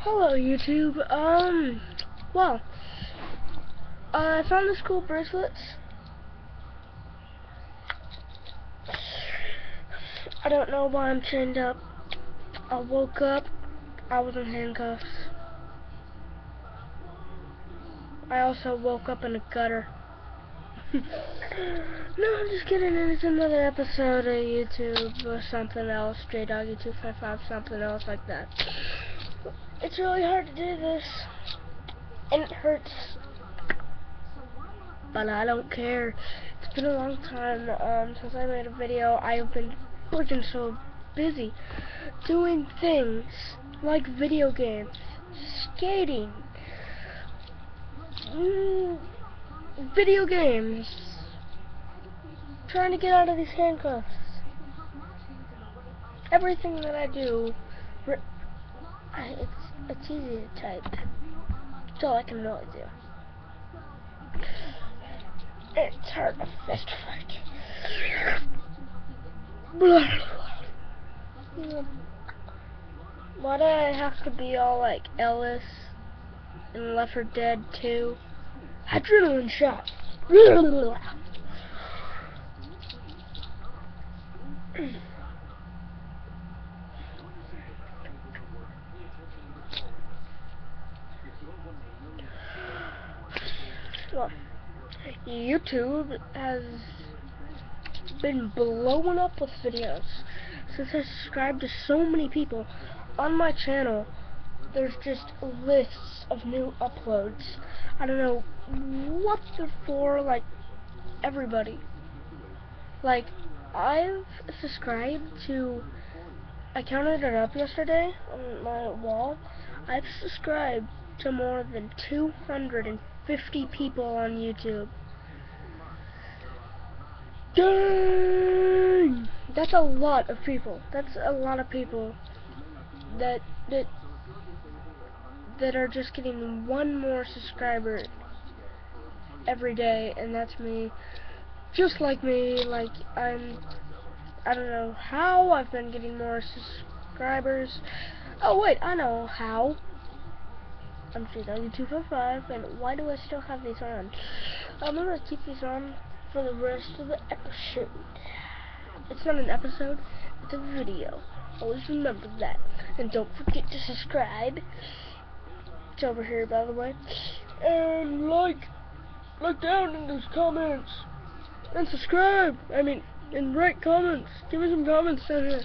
Hello, YouTube. Well, I found these cool bracelets. I don't know why I'm chained up. I woke up, I was in handcuffs. I also woke up in a gutter. No, I'm just kidding, and it's another episode of YouTube or something else, Stray Doggy 255, something else like that. It's really hard to do this, and it hurts, but I don't care. It's been a long time since I made a video. I've been freaking so busy doing things like video games, skating, video games, trying to get out of these handcuffs. Everything that I do, it's easy to type. It's all I can really do. It's hard to fist fight. Why do I have to be all like Ellis in Left 4 Dead 2? Adrenaline shot. Well, YouTube has been blowing up with videos since I subscribed to so many people on my channel. There's just lists of new uploads. I don't know what they're for, like everybody. Like, I've subscribed to, I counted it up yesterday on my wall. I've subscribed to more than 250 people on YouTube. Dang! That's a lot of people. That's a lot of people that are just getting one more subscriber every day, and that's me. Just like me, like I don't know how I've been getting more subscribers. Oh wait, I know how. I'm Stray255, and why do I still have these on? I'm gonna keep these on for the rest of the episode. It's not an episode, it's a video. Always remember that. And don't forget to subscribe. It's over here, by the way. And like down in those comments. And subscribe. And write comments. Give me some comments down here.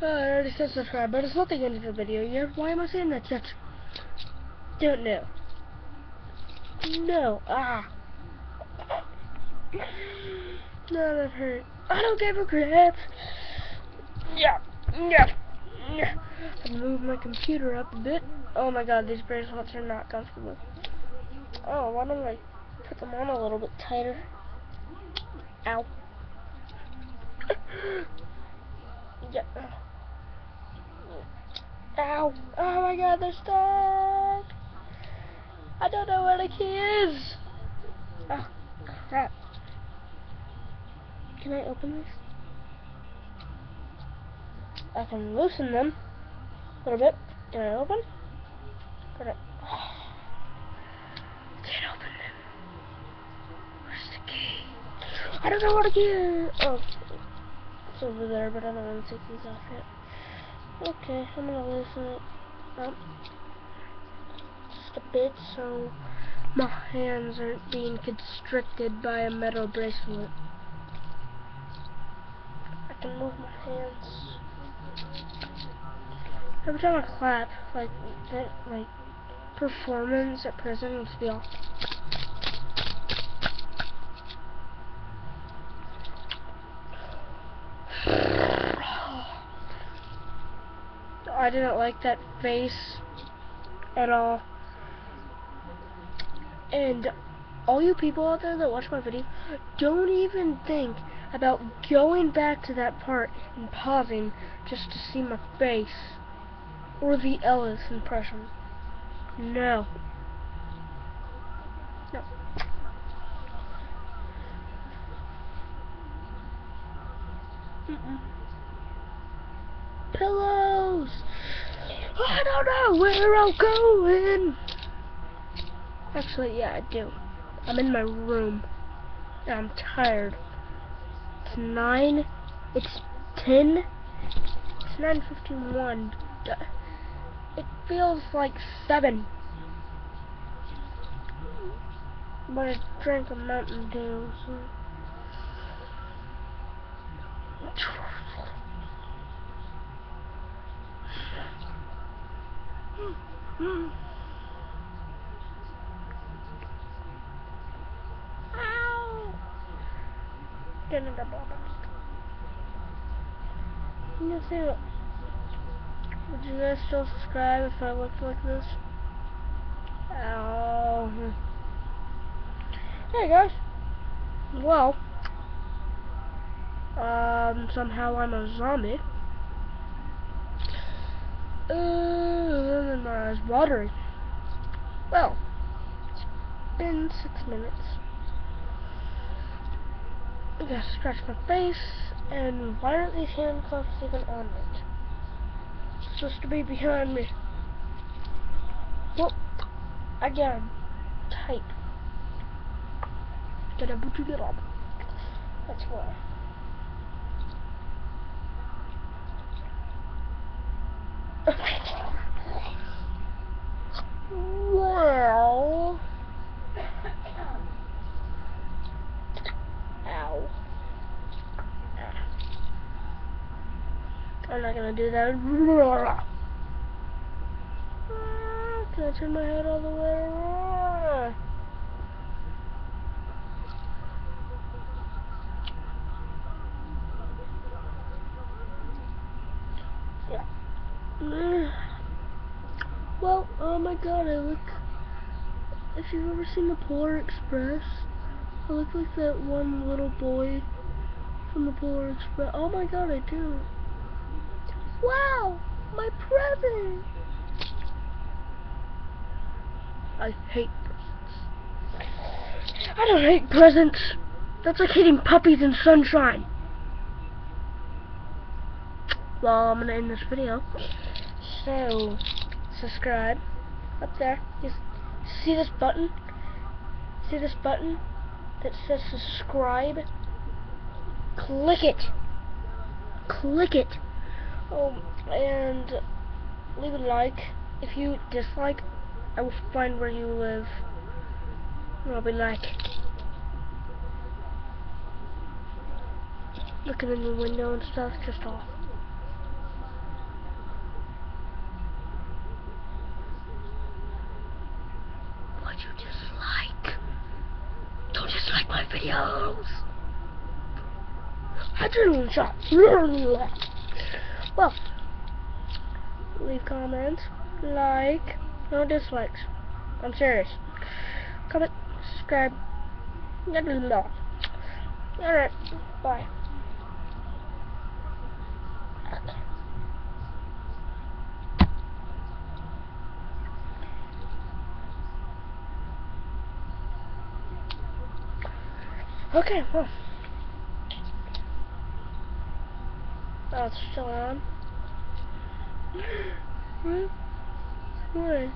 I already said subscribe, but it's not the end of the video yet. Why am I saying that yet? Don't know. No. No, that hurt. I don't give a crap. Yeah. I move my computer up a bit. Oh my god, these bracelets are not comfortable. Oh, why don't I put them on a little bit tighter? Ow. Yeah. Ow. Oh my god, they're stuck. I don't know where the key is. Oh, crap. Can I open this? I can loosen them a little bit. Can I open? Can I? Can't open them. Where's the key? I don't know where the key is. Oh, it's over there, but I don't want to take these off yet. Okay, I'm gonna loosen it up just a bit so my hands aren't being constricted by a metal bracelet. I can move my hands. Every time I clap, like performance at prison used to be all. I didn't like that face at all. And all you people out there that watch my video, don't even think about going back to that part and pausing just to see my face or the Ellis impression. No. No. Pillows! I don't know where I'm going. Actually, yeah, I do. I'm in my room. And I'm tired. It's 9. It's 10. It's 9:51. It feels like 7. But I drank a Mountain Dew, so... Ow! Getting the bottom. You see what? Would you guys still subscribe if I looked like this? Ow. Hey guys. Well, somehow I'm a zombie. And my eyes watery. Well, it's been 6 minutes. I gotta scratch my face, and why aren't these handcuffs even on it? It's supposed to be behind me. Well, again, type. Gotta boot it up. That's why. Well. Ow. I'm not gonna do that. Can I turn my head all the way around? Yeah. Well, oh my god, I look... If you've ever seen the Polar Express, I look like that one little boy from the Polar Express. Oh my god, I do. Wow! My present! I hate presents. I don't hate presents! That's like hating puppies in sunshine. Well, I'm gonna end this video. So, subscribe. Up there. Just see this button? See this button that says subscribe? Click it. Click it. Oh, and leave a like. If you dislike, I will find where you live. And I'll be like, looking in the window and stuff, just off. What you dislike? Don't dislike my videos. Adrenaline shot. Well, leave comments, like, no dislikes. I'm serious. Comment, subscribe. Alright, bye. Okay, well. Oh, it's still on. Why?